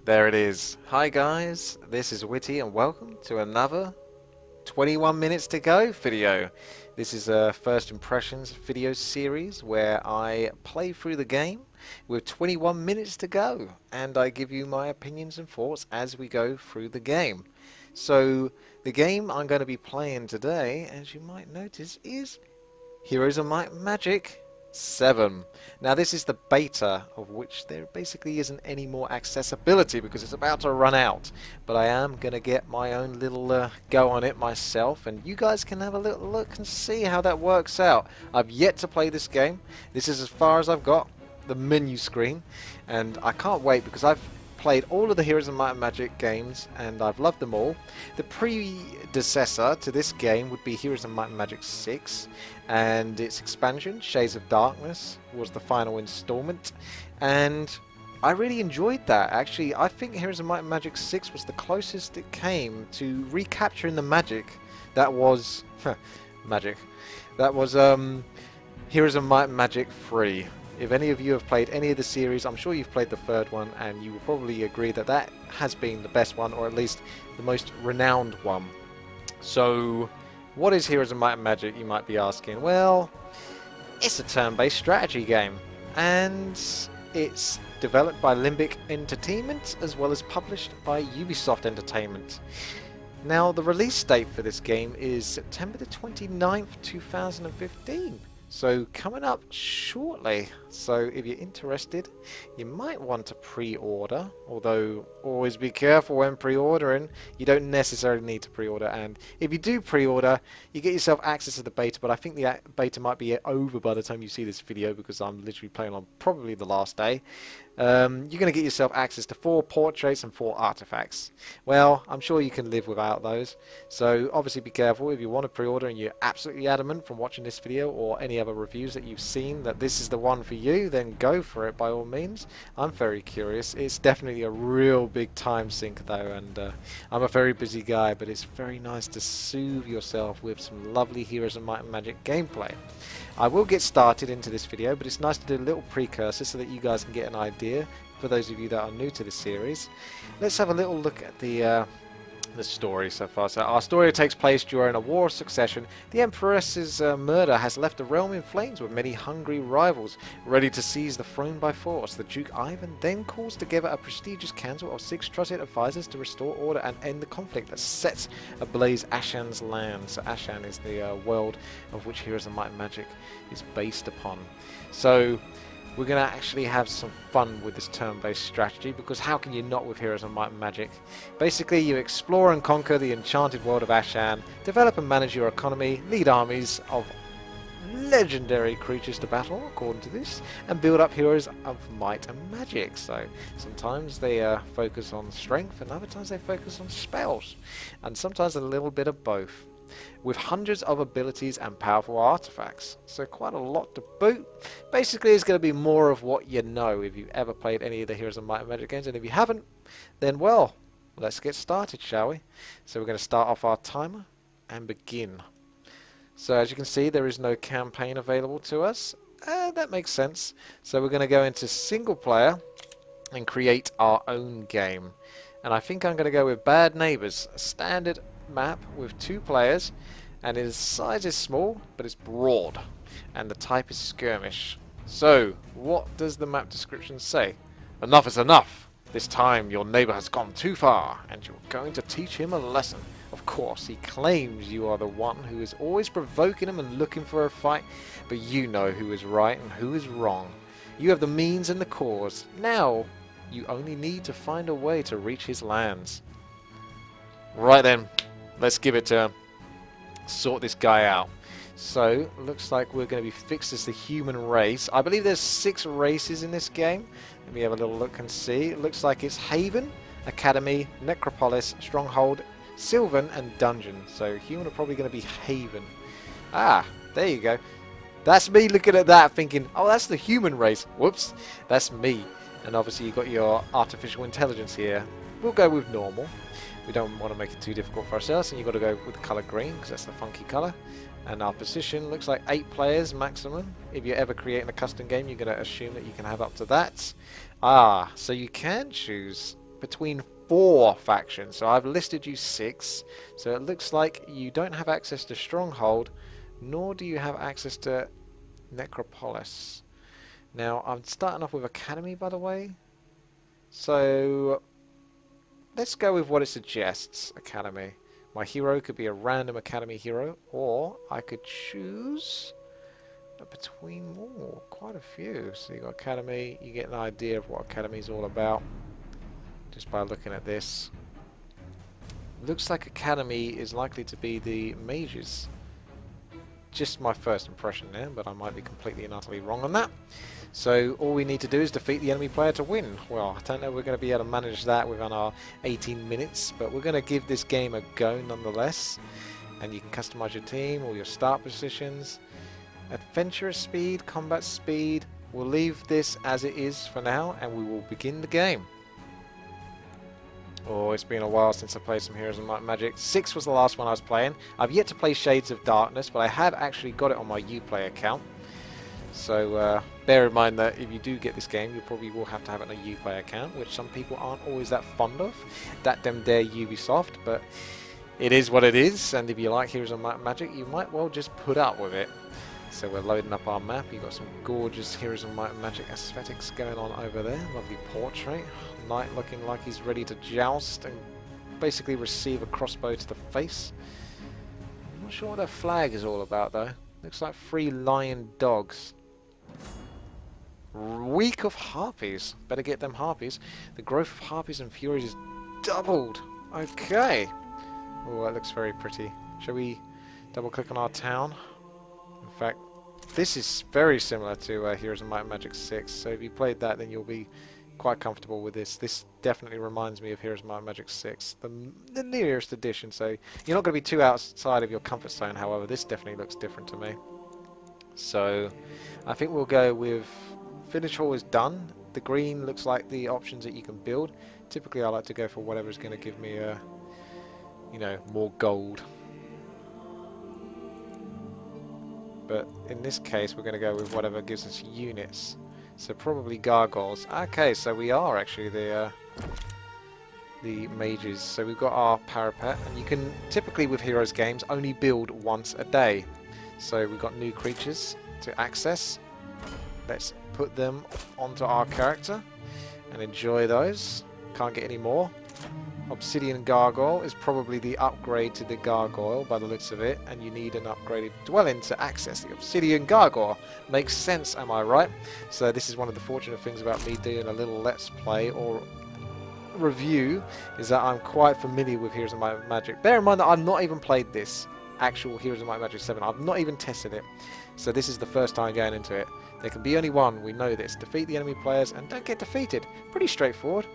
There it is. Hi guys, this is Witty and welcome to another 21 minutes to go video. This is a first impressions video series where I play through the game with 21 minutes to go and I give you my opinions and thoughts as we go through the game. So the game I'm going to be playing today, as you might notice, is Heroes of Might and Magic 7. Now this is the beta, of which there basically isn't any more accessibility because it's about to run out, but I am gonna get my own little go on it myself, and you guys can have a little look and see how that works out. I've yet to play this game. This is as far as I've got, the menu screen, and I can't wait because I've played all of the Heroes of Might and Magic games and I've loved them all. The predecessor to this game would be Heroes of Might and Magic 6, and its expansion, Shades of Darkness, was the final installment, and I really enjoyed that. Actually, I think Heroes of Might and Magic 6 was the closest it came to recapturing the magic that was magic. That was Heroes of Might and Magic 3. If any of you have played any of the series, I'm sure you've played the third one, and you will probably agree that that has been the best one, or at least the most renowned one. So, what is Heroes of Might and Magic, you might be asking? Well, it's a turn-based strategy game, and it's developed by Limbic Entertainment, as well as published by Ubisoft Entertainment. Now, the release date for this game is September the 29th, 2015. So coming up shortly, so if you're interested, you might want to pre-order, although always be careful when pre-ordering. You don't necessarily need to pre-order, and if you do pre-order, you get yourself access to the beta, but I think the beta might be over by the time you see this video because I'm literally playing on probably the last day. You're going to get yourself access to 4 portraits and 4 artifacts. Well, I'm sure you can live without those, so obviously be careful. If you want to pre-order and you're absolutely adamant from watching this video or any other reviews that you've seen that this is the one for you, then go for it by all means. I'm very curious. It's definitely a real big time sink though, and I'm a very busy guy, but it's very nice to soothe yourself with some lovely Heroes of Might and Magic gameplay. I will get started into this video, but it's nice to do a little precursor so that you guys can get an idea for those of you that are new to the series. Let's have a little look at the story so far. So our story takes place during a war of succession. The Empress's murder has left the realm in flames with many hungry rivals ready to seize the throne by force. The Duke Ivan then calls together a prestigious council of 6 trusted advisors to restore order and end the conflict that sets ablaze Ashan's land. So Ashan is the world of which Heroes of Might and Magic is based upon. So we're going to actually have some fun with this turn-based strategy, because how can you not with Heroes of Might and Magic? Basically, you explore and conquer the enchanted world of Ashan, develop and manage your economy, lead armies of legendary creatures to battle, according to this, and build up Heroes of Might and Magic. So sometimes they focus on strength, and other times they focus on spells, and sometimes a little bit of both, with hundreds of abilities and powerful artifacts. So quite a lot to boot. Basically, it's going to be more of what you know if you've ever played any of the Heroes of Might and Magic games, and if you haven't, then well, let's get started, shall we? So we're going to start off our timer and begin. So as you can see, there is no campaign available to us. That makes sense. So we're going to go into single player and create our own game. And I think I'm going to go with Bad Neighbors, a standard map with 2 players, and its size is small but it's broad, and the type is skirmish. So what does the map description say? Enough is enough. This time your neighbor has gone too far and you're going to teach him a lesson. Of course, he claims you are the one who is always provoking him and looking for a fight, but you know who is right and who is wrong. You have the means and the cause. Now you only need to find a way to reach his lands. Right then, let's give it to sort this guy out. So, looks like we're going to be fixed as the human race. I believe there's 6 races in this game. Let me have a little look and see. It looks like it's Haven, Academy, Necropolis, Stronghold, Sylvan, and Dungeon. So, human are probably going to be Haven. Ah, there you go. That's me looking at that thinking, oh, that's the human race. Whoops, that's me. And obviously you've got your artificial intelligence here. We'll go with normal. We don't want to make it too difficult for ourselves, and you've got to go with the colour green because that's the funky colour. And our position looks like 8 players maximum. If you're ever creating a custom game, you're going to assume that you can have up to that. Ah, so you can choose between 4 factions. So I've listed you 6. So it looks like you don't have access to Stronghold, nor do you have access to Necropolis. Now, I'm starting off with Academy, by the way. So let's go with what it suggests, Academy. My hero could be a random Academy hero, or I could choose between quite a few. So you got Academy, you get an idea of what Academy is all about just by looking at this. Looks like Academy is likely to be the mages. Just my first impression there, but I might be completely and utterly wrong on that. So all we need to do is defeat the enemy player to win. Well, I don't know if we're going to be able to manage that within our 18 minutes, but we're going to give this game a go nonetheless. And you can customize your team or your start positions. Adventurous speed, combat speed. We'll leave this as it is for now, and we will begin the game. Oh, it's been a while since I played some Heroes of Might and Magic. 6 was the last one I was playing. I've yet to play Shades of Darkness, but I have actually got it on my Uplay account. So bear in mind that if you do get this game, you probably will have to have it on a Uplay account, which some people aren't always that fond of. That them dare Ubisoft, but it is what it is, and if you like Heroes of Might and Magic, you might well just put up with it. So we're loading up our map. You've got some gorgeous Heroes of Might and Magic aesthetics going on over there. Lovely portrait. Knight looking like he's ready to joust and basically receive a crossbow to the face. I'm not sure what that flag is all about though. Looks like 3 lion dogs. Week of harpies. Better get them harpies. The growth of harpies and furies is doubled. Okay. Oh, that looks very pretty. Shall we double click on our town? In fact, this is very similar to Heroes of Might and Magic 6, so if you played that then you'll be quite comfortable with this. This definitely reminds me of Heroes of Might and Magic 6, the nearest edition, so you're not going to be too outside of your comfort zone. However, this definitely looks different to me. So I think we'll go with Village Hall is done. The green looks like the options that you can build. Typically I like to go for whatever is going to give me you know, more gold. But in this case we're going to go with whatever gives us units. So probably gargoyles. Okay, so we are actually the mages. So we've got our parapet, and you can typically with Heroes games only build once a day. So we've got new creatures to access. Let's put them onto our character and enjoy those. Can't get any more. Obsidian Gargoyle is probably the upgrade to the Gargoyle by the looks of it, and you need an upgraded dwelling to access the Obsidian Gargoyle. Makes sense, am I right? So this is one of the fortunate things about me doing a little Let's Play or review, is that I'm quite familiar with Heroes of Might and Magic. Bear in mind that I've not even played this actual Heroes of Might and Magic 7. I've not even tested it. So this is the first time going into it. There can be only one, we know this. Defeat the enemy players and don't get defeated. Pretty straightforward.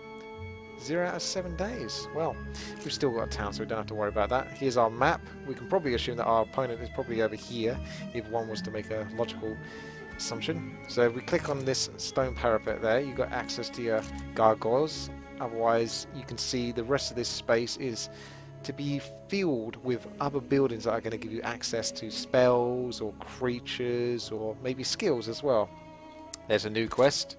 0 out of 7 days. Well, we've still got a town, so we don't have to worry about that. Here's our map. We can probably assume that our opponent is probably over here, if one was to make a logical assumption. So if we click on this stone parapet there, you've got access to your gargoyles. Otherwise, you can see the rest of this space is to be filled with other buildings that are going to give you access to spells or creatures or maybe skills as well. There's a new quest.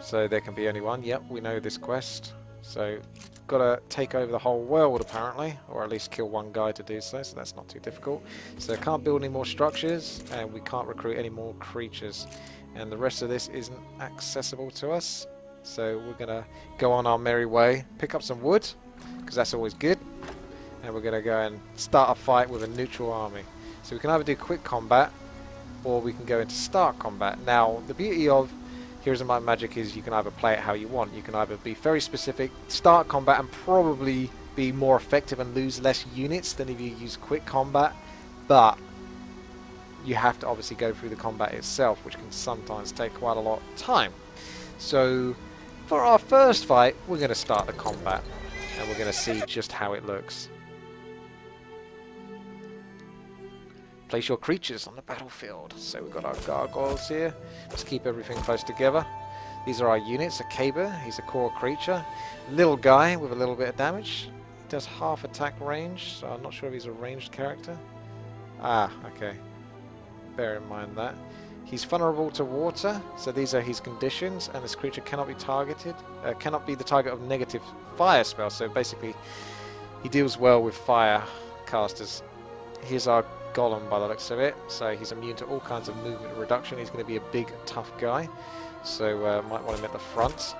So there can be only one. Yep, we know this quest. So, got to take over the whole world apparently, or at least kill one guy to do so, so that's not too difficult. So can't build any more structures, and we can't recruit any more creatures. And the rest of this isn't accessible to us. So we're going to go on our merry way, pick up some wood, because that's always good. And we're going to go and start a fight with a neutral army. So we can either do quick combat, or we can go into start combat. Now, the beauty of Heroes of Might and Magic is you can either play it how you want. You can either be very specific, start combat, and probably be more effective and lose less units than if you use quick combat, but you have to obviously go through the combat itself, which can sometimes take quite a lot of time. So for our first fight, we're going to start the combat, and we're going to see just how it looks. Place your creatures on the battlefield. So we've got our gargoyles here. Let's keep everything close together. These are our units. A caber, he's a core creature. Little guy with a little bit of damage. He does half attack range, so I'm not sure if he's a ranged character. Ah, okay. Bear in mind that. He's vulnerable to water, so these are his conditions, and this creature cannot be targeted, cannot be the target of negative fire spells, so basically he deals well with fire casters. Here's our golem by the looks of it, so he's immune to all kinds of movement reduction. He's going to be a big, tough guy, so might want him at the front.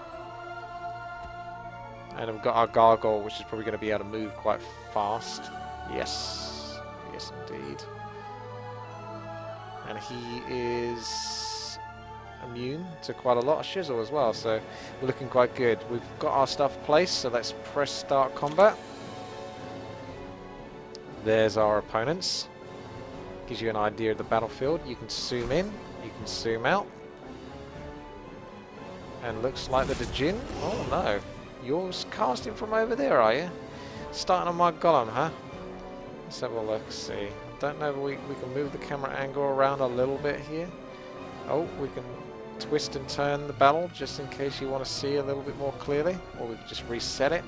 And we've got our gargoyle, which is probably going to be able to move quite fast. Yes, yes indeed. And he is immune to quite a lot of shizzle as well, so we're looking quite good. We've got our stuff placed, so let's press start combat. There's our opponents. Gives you an idea of the battlefield. You can zoom in, you can zoom out. And looks like the Djinn. Oh no, you're casting from over there, are you? Starting on my golem, huh? Let's have a look, see. Don't know if we can move the camera angle around a little bit here. Oh, we can twist and turn the battle just in case you want to see a little bit more clearly, or we can just reset it.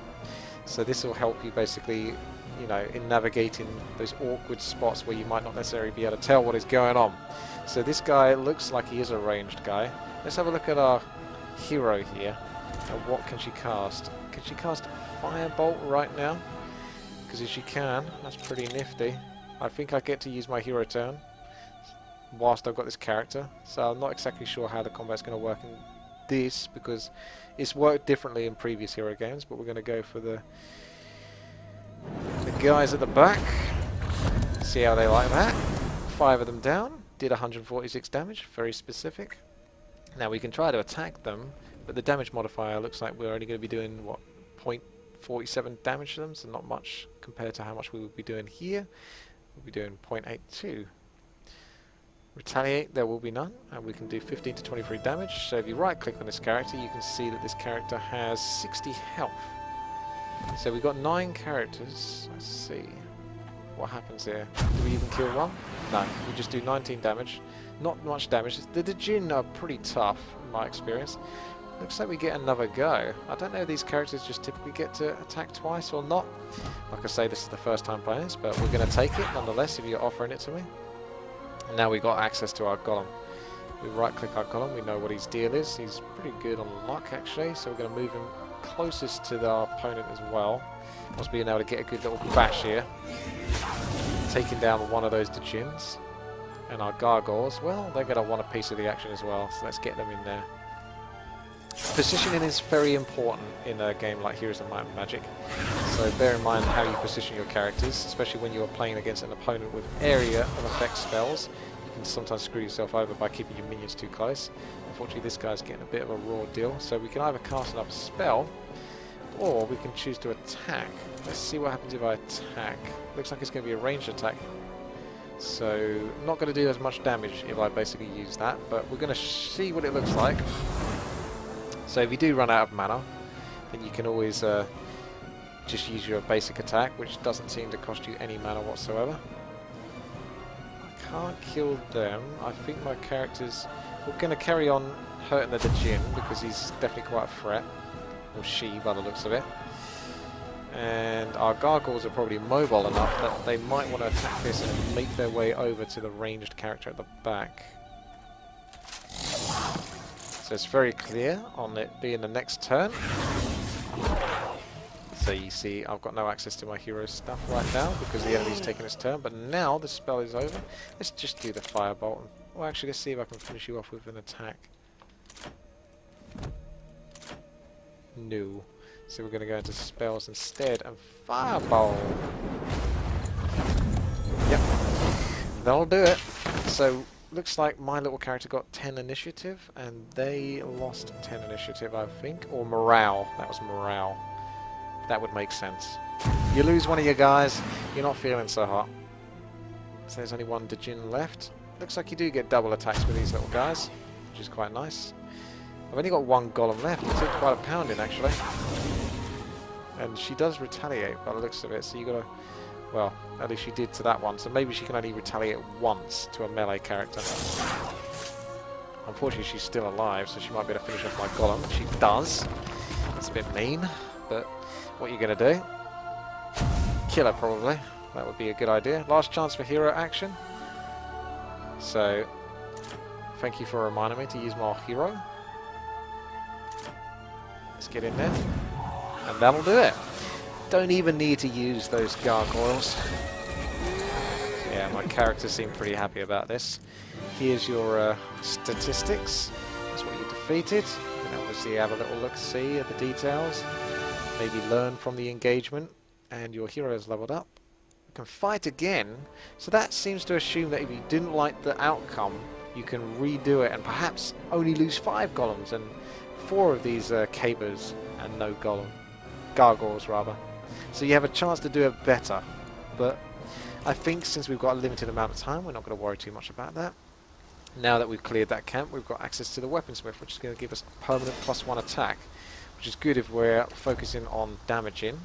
So this will help you basically, you know, in navigating those awkward spots where you might not necessarily be able to tell what is going on. So this guy looks like he is a ranged guy. Let's have a look at our hero here. And what can she cast? Can she cast Firebolt right now? Because if she can, that's pretty nifty. I think I get to use my hero turn whilst I've got this character, so I'm not exactly sure how the combat's going to work in this, because it's worked differently in previous hero games, but we're going to go for the guys at the back. See how they like that. 5 of them down, did 146 damage, very specific. Now we can try to attack them, but the damage modifier looks like we're only going to be doing, what, 0.47 damage to them, so not much compared to how much we would be doing here. We'll be doing 0.82. Retaliate, there will be none, and we can do 15 to 23 damage. So if you right click on this character, you can see that this character has 60 health. So we've got 9 characters. Let's see what happens here. Do we even kill one? No, we just do 19 damage. Not much damage. The Djinn are pretty tough in my experience. Looks like we get another go. I don't know if these characters just typically get to attack twice or not. Like I say, this is the first time playing this, but we're going to take it nonetheless if you're offering it to me. And now we've got access to our golem. We right click our golem, we know what his deal is. He's pretty good on luck actually, so we're going to move him closest to our opponent as well. Must being able to get a good little bash here. Taking down one of those Djinns. And our gargoyles, well, they're going to want a piece of the action as well, so let's get them in there. Positioning is very important in a game like Heroes of Might and Magic, so bear in mind how you position your characters, especially when you're playing against an opponent with area of effect spells. You can sometimes screw yourself over by keeping your minions too close. Unfortunately this guy's getting a bit of a raw deal, so we can either cast another spell, or we can choose to attack. Let's see what happens if I attack. Looks like it's going to be a ranged attack, so not going to do as much damage if I basically use that, but we're going to see what it looks like. So if you do run out of mana, then you can always just use your basic attack, which doesn't seem to cost you any mana whatsoever. I can't kill them. I think my character's... We're going to carry on hurting the Djinn, because he's definitely quite a threat. Or she, by the looks of it. And our gargoyles are probably mobile enough that they might want to attack this and make their way over to the ranged character at the back. So it's very clear on it being the next turn. So you see I've got no access to my hero stuff right now because the enemy's taking its turn, but now the spell is over. Let's just do the firebolt. Well, actually, let's see if I can finish you off with an attack. No. So we're going to go into spells instead and fireball. Yep. That'll do it. So looks like my little character got 10 initiative and they lost 10 initiative, I think. Or morale. That was morale. That would make sense. You lose one of your guys, you're not feeling so hot. So there's only one Djinn left. Looks like you do get double attacks with these little guys, which is quite nice. I've only got one golem left. It took quite a pounding actually. And she does retaliate by the looks of it, so you gotta... Well, at least she did to that one, so maybe she can only retaliate once to a melee character. Unfortunately, she's still alive, so she might be able to finish off my golem. She does. It's a bit mean, but what are you going to do? Kill her, probably. That would be a good idea. Last chance for hero action. So, Thank you for reminding me to use my hero. Let's get in there. And that'll do it. Don't even need to use those gargoyles. Yeah, my characters seem pretty happy about this. Here's your statistics. That's what you defeated. You can obviously have a little look-see at the details. Maybe learn from the engagement. And your hero is leveled up. You can fight again. So that seems to assume that if you didn't like the outcome, you can redo it and perhaps only lose 5 golems and 4 of these cabers and no gargoyles rather. So you have a chance to do it better. But I think since we've got a limited amount of time, we're not going to worry too much about that. Now that we've cleared that camp, we've got access to the weaponsmith, which is going to give us a permanent +1 attack, which is good if we're focusing on damaging.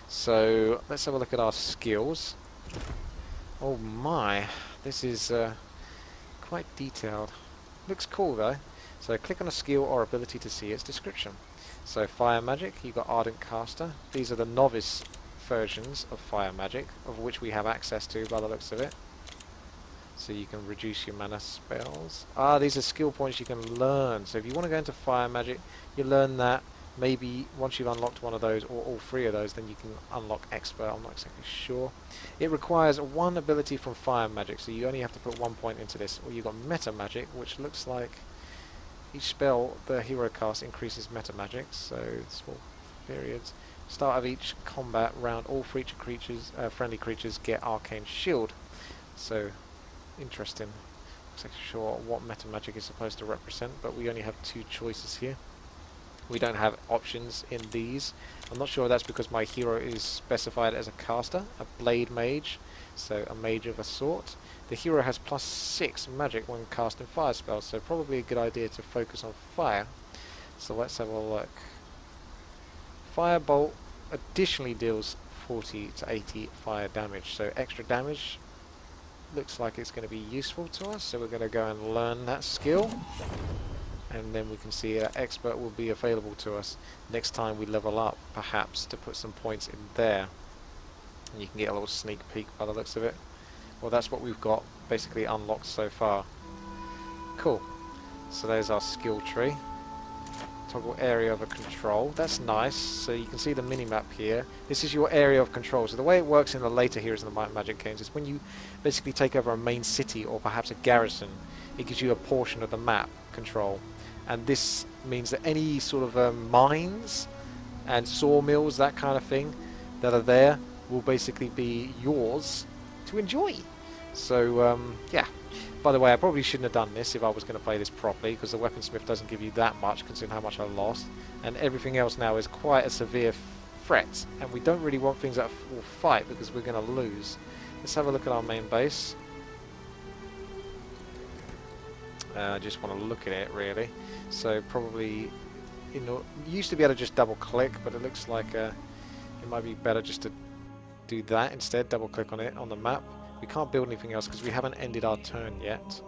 So let's have a look at our skills. Oh my, this is quite detailed. Looks cool though. So click on a skill or ability to see its description. So fire magic, you've got ardent caster. These are the novice versions of fire magic, of which we have access to by the looks of it. So you can reduce your mana spells. Ah, these are skill points you can learn. So if you want to go into fire magic, you learn that. Maybe once you've unlocked one of those, or all 3 of those, then you can unlock expert. I'm not exactly sure. It requires 1 ability from fire magic, so you only have to put 1 point into this. Or you've got Metamagic, which looks like each spell the hero casts increases Metamagic. So it's 4 periods. Start of each combat round, all friendly creatures get arcane shield. So interesting. Not exactly sure what Metamagic is supposed to represent, but we only have 2 choices here. We don't have options in these. I'm not sure if that's because my hero is specified as a caster, a blade mage, so a mage of a sort. The hero has +6 magic when casting fire spells, so probably a good idea to focus on fire. So let's have a look. Firebolt additionally deals 40 to 80 fire damage, so extra damage looks like it's going to be useful to us, so we're going to go and learn that skill. And then we can see expert will be available to us next time we level up, perhaps, to put some points in there. And you can get a little sneak peek by the looks of it. Well, that's what we've got basically unlocked so far. Cool. So there's our skill tree. Toggle area of a control. That's nice. So you can see the mini-map here. This is your area of control. So the way it works in the later Heroes in the Magic games is when you basically take over a main city or perhaps a garrison, it gives you a portion of the map control. And this means that any sort of mines and sawmills, that kind of thing, that are there will basically be yours to enjoy. So, yeah. By the way, I probably shouldn't have done this if I was going to play this properly, because the weaponsmith doesn't give you that much, considering how much I lost. And everything else now is quite a severe threat. And we don't really want things that will fight, because we're going to lose. Let's have a look at our main base. I just want to look at it, really. So probably, you used to be able to just double click, but it looks like it might be better just to do that instead, double click on it on the map. We can't build anything else because we haven't ended our turn yet.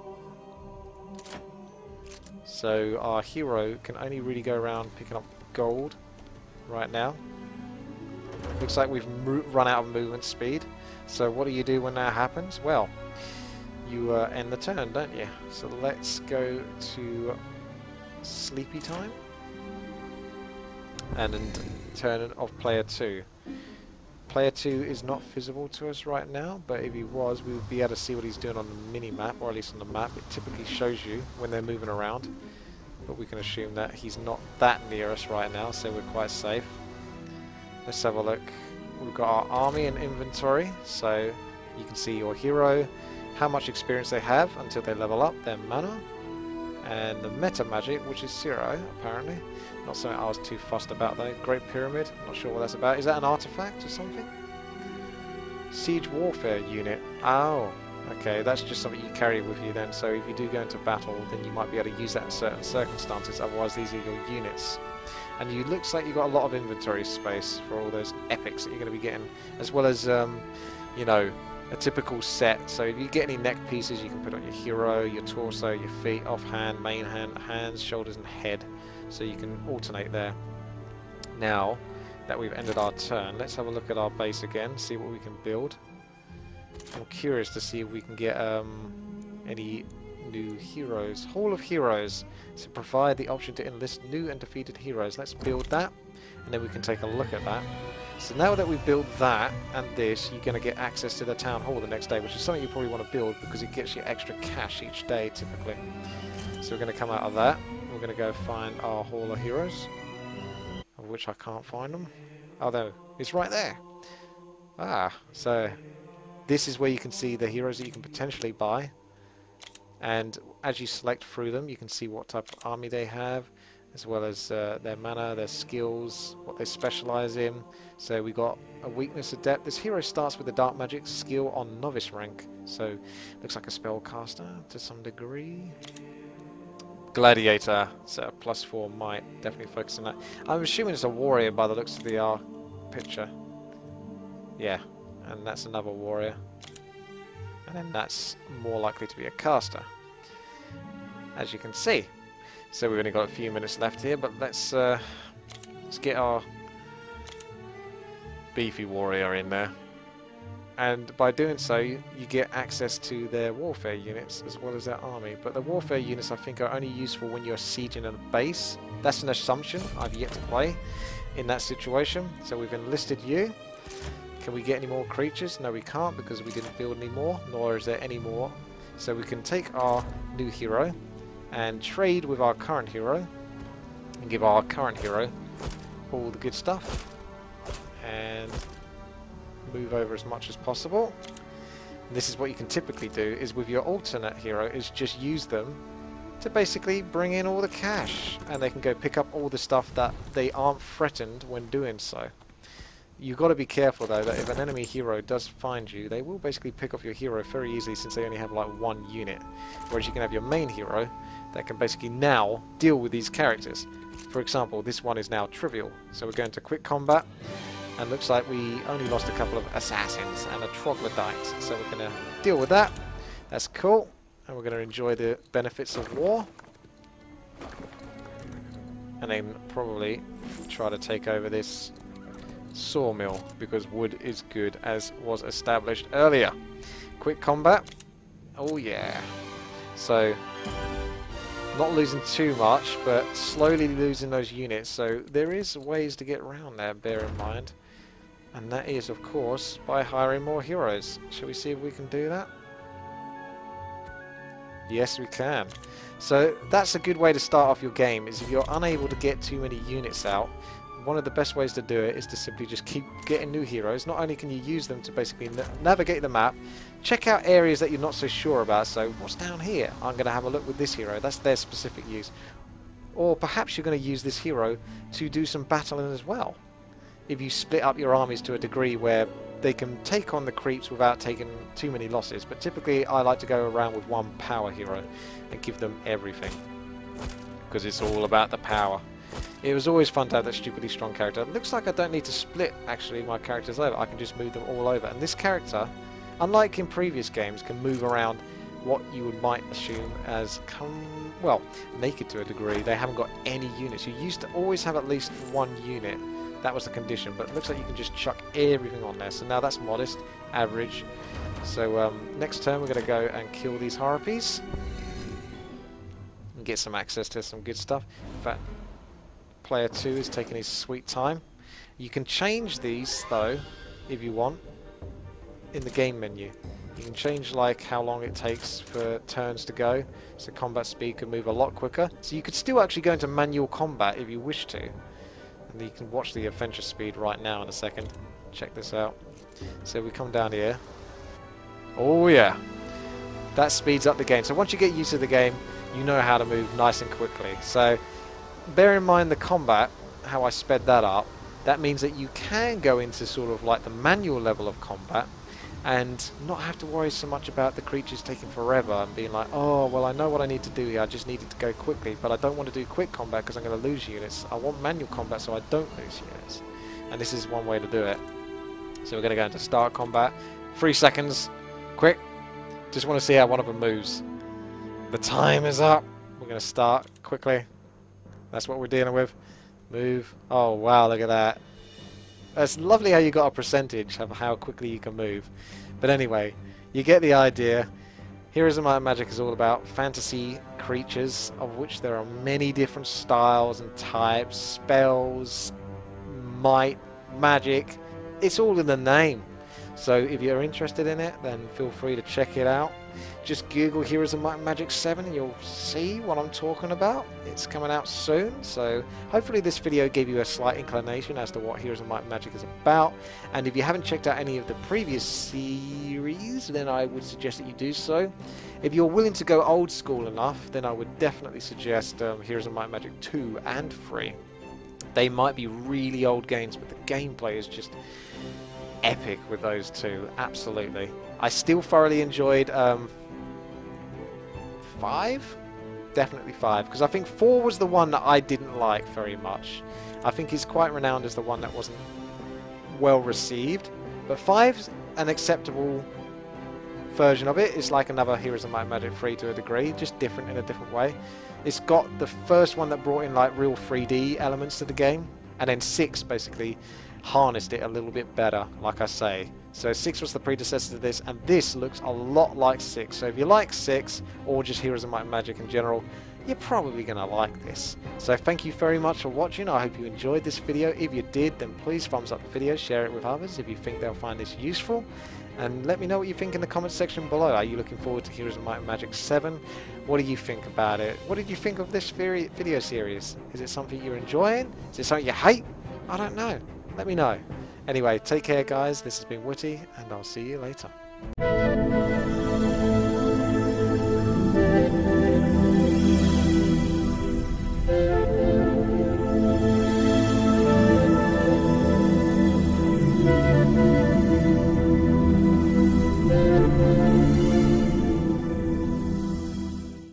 So our hero can only really go around picking up gold right now. Looks like we've run out of movement speed. So what do you do when that happens? Well, you end the turn, don't you? So let's go to sleepy time and then turn of player 2. Player 2 is not visible to us right now, but if he was, we would be able to see what he's doing on the mini-map, or at least on the map. It typically shows you when they're moving around, but we can assume that he's not that near us right now, so we're quite safe. Let's have a look. We've got our army and inventory, so you can see your hero, how much experience they have until they level up, their mana, and the Metamagic, which is 0, apparently. Not something I was too fussed about though. Great Pyramid, not sure what that's about. Is that an artifact or something? Siege Warfare Unit. Oh, okay, that's just something you carry with you then. So if you do go into battle, then you might be able to use that in certain circumstances. Otherwise, these are your units. And you looks like you've got a lot of inventory space for all those epics that you're going to be getting, as well as, you know, a typical set. So if you get any neck pieces, you can put on your hero, your torso, your feet, offhand, main hand, hands, shoulders, and head. So you can alternate there. Now that we've ended our turn, let's have a look at our base again, see what we can build. I'm curious to see if we can get any New heroes. Hall of Heroes. So provide the option to enlist new and defeated heroes. Let's build that, and then we can take a look at that. So now that we've built that and this, you're going to get access to the town hall the next day, which is something you probably want to build because it gets you extra cash each day typically. So we're going to come out of that. We're going to go find our Hall of Heroes, of which I can't find them. Although it's right there. Ah, so this is where you can see the heroes that you can potentially buy. And as you select through them, you can see what type of army they have, as well as their mana, their skills, what they specialize in. So we got a weakness adept. This hero starts with a dark magic skill on novice rank. So looks like a spellcaster to some degree. Gladiator, so +4 might, definitely focus on that. I'm assuming it's a warrior by the looks of the picture. Yeah, and that's another warrior. And then that's more likely to be a caster, as you can see. So we've only got a few minutes left here, but let's get our beefy warrior in there. And by doing so, you get access to their warfare units as well as their army. But the warfare units, I think, are only useful when you're sieging a base. That's an assumption. I've yet to play in that situation. So we've enlisted you. Can we get any more creatures? No, we can't, because we didn't build any more, nor is there any more. So we can take our new hero and trade with our current hero and give our current hero all the good stuff and move over as much as possible. And this is what you can typically do, is with your alternate hero, is just use them to basically bring in all the cash, and they can go pick up all the stuff that they aren't threatened when doing so. You've got to be careful though that if an enemy hero does find you, they will basically pick off your hero very easily, since they only have like one unit. Whereas you can have your main hero that can basically now deal with these characters. For example, this one is now trivial. So we're going to quick combat, and looks like we only lost a couple of assassins and a troglodyte. So we're going to deal with that. That's cool. And we're going to enjoy the benefits of war. And then probably try to take over this sawmill, because wood is good, as was established earlier. Quick combat. Oh yeah. So not losing too much, but slowly losing those units. So there is ways to get around there, bear in mind. And that is, of course, by hiring more heroes. Shall we see if we can do that? Yes, we can. So that's a good way to start off your game, is if you're unable to get too many units out, one of the best ways to do it is to simply just keep getting new heroes. Not only can you use them to basically navigate the map, check out areas that you're not so sure about. So what's down here? I'm going to have a look with this hero. That's their specific use. Or perhaps you're going to use this hero to do some battling as well. If you split up your armies to a degree where they can take on the creeps without taking too many losses. But typically I like to go around with one power hero and give them everything, because it's all about the power. It was always fun to have that stupidly strong character. It looks like I don't need to split actually my characters over. I can just move them all over. And this character, unlike in previous games, can move around what you might assume as well, naked to a degree. They haven't got any units. You used to always have at least one unit. That was the condition, but it looks like you can just chuck everything on there. So now that's modest, average. So next turn we're going to go and kill these harpies and get some access to some good stuff. In fact, player 2 is taking his sweet time. You can change these though, if you want, in the game menu. You can change like how long it takes for turns to go, so combat speed can move a lot quicker. So you could still actually go into manual combat if you wish to. And you can watch the adventure speed right now in a second. Check this out. So we come down here. Oh yeah, that speeds up the game. So once you get used to the game, you know how to move nice and quickly. So bear in mind the combat, how I sped that up. That means that you can go into sort of like the manual level of combat and not have to worry so much about the creatures taking forever and being like, oh, well, I know what I need to do here, I just need it to go quickly, but I don't want to do quick combat because I'm going to lose units. I want manual combat so I don't lose units. And this is one way to do it. So we're going to go into start combat. 3 seconds. Quick. Just want to see how one of them moves. The time is up. We're going to start quickly. That's what we're dealing with. Move. Oh, wow, look at that. It's lovely how you got a percentage of how quickly you can move. But anyway, you get the idea. Heroes of Might and Magic is all about fantasy creatures, of which there are many different styles and types, spells, might, magic. It's all in the name. So if you're interested in it, then feel free to check it out. Just Google Heroes of Might and Magic 7 and you'll see what I'm talking about. It's coming out soon, so hopefully this video gave you a slight inclination as to what Heroes of Might and Magic is about. And if you haven't checked out any of the previous series, then I would suggest that you do so. If you're willing to go old school enough, then I would definitely suggest Heroes of Might and Magic 2 and 3. They might be really old games, but the gameplay is just epic with those two. Absolutely. I still thoroughly enjoyed 5? Definitely 5, because I think 4 was the one that I didn't like very much. I think he's quite renowned as the one that wasn't well received, but 5's an acceptable version of it. It's like another Heroes of Might and Magic 3 to a degree, just different in a different way. It's got the first one that brought in like real 3D elements to the game, and then 6 basically harnessed it a little bit better, like I say. So 6 was the predecessor to this, and this looks a lot like 6. So if you like 6, or just Heroes of Might and Magic in general, you're probably going to like this. So thank you very much for watching. I hope you enjoyed this video. If you did, then please thumbs up the video, share it with others if you think they'll find this useful. And let me know what you think in the comments section below. Are you looking forward to Heroes of Might and Magic 7? What do you think about it? What did you think of this video series? Is it something you're enjoying? Is it something you hate? I don't know. Let me know. Anyway, take care guys. This has been WTii, and I'll see you later.